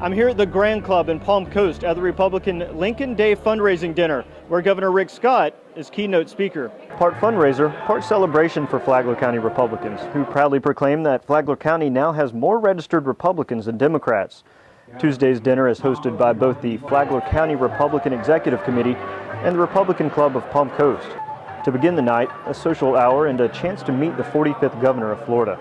I'm here at the Grand Club in Palm Coast at the Republican Lincoln Day fundraising dinner, where Governor Rick Scott is keynote speaker. Part fundraiser, part celebration for Flagler County Republicans, who proudly proclaim that Flagler County now has more registered Republicans than Democrats. Tuesday's dinner is hosted by both the Flagler County Republican Executive Committee and the Republican Club of Palm Coast. To begin the night, a social hour and a chance to meet the 45th governor of Florida.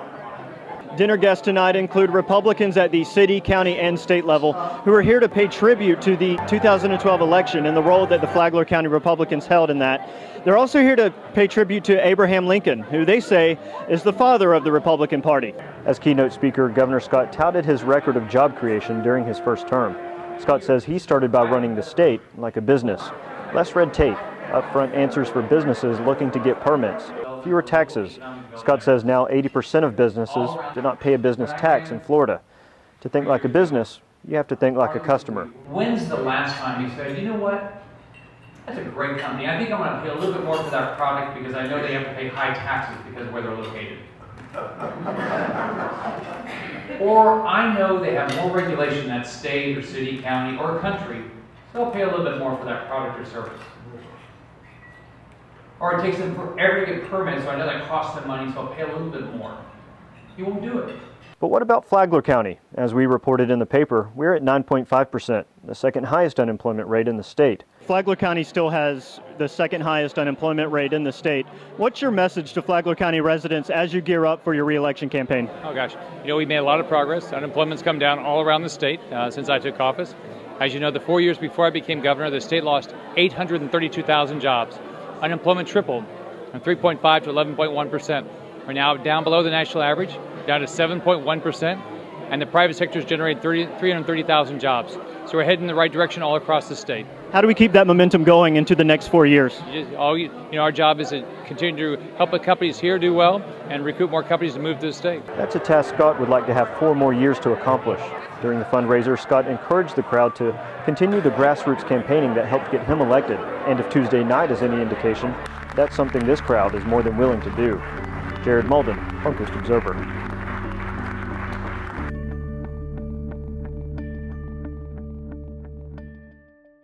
Dinner guests tonight include Republicans at the city, county, and state level who are here to pay tribute to the 2012 election and the role that the Flagler County Republicans held in that. They're also here to pay tribute to Abraham Lincoln, who they say is the father of the Republican Party. As keynote speaker, Governor Scott touted his record of job creation during his first term. Scott says he started by running the state like a business. Less red tape, upfront answers for businesses looking to get permits, fewer taxes. Scott says now 80% of businesses do not pay a business tax in Florida. To think like a business, you have to think like a customer. When's the last time you said, you know what, that's a great company. I think I'm going to pay a little bit more for that product because I know they have to pay high taxes because of where they're located. Or I know they have more regulation in that state or city, county, or country, so I'll pay a little bit more for that product or service. Or it takes them forever to get permits, so I know that costs them money, so I'll pay a little bit more. You won't do it. But what about Flagler County? As we reported in the paper, we're at 9.5%, the second highest unemployment rate in the state. Flagler County still has the second highest unemployment rate in the state. What's your message to Flagler County residents as you gear up for your re-election campaign? Oh gosh, we've made a lot of progress. Unemployment's come down all around the state since I took office. As you know, the 4 years before I became governor, the state lost 832,000 jobs. Unemployment tripled from 3.5 to 11.1%. We're now down below the national average, down to 7.1%, and the private sector has generated 330,000 jobs. So we're heading in the right direction all across the state. How do we keep that momentum going into the next 4 years? Our job is to continue to help the companies here do well and recruit more companies to move to the state. That's a task Scott would like to have 4 more years to accomplish. During the fundraiser, Scott encouraged the crowd to continue the grassroots campaigning that helped get him elected. And if Tuesday night is any indication, that's something this crowd is more than willing to do. Mauldin, Palm Coast Observer.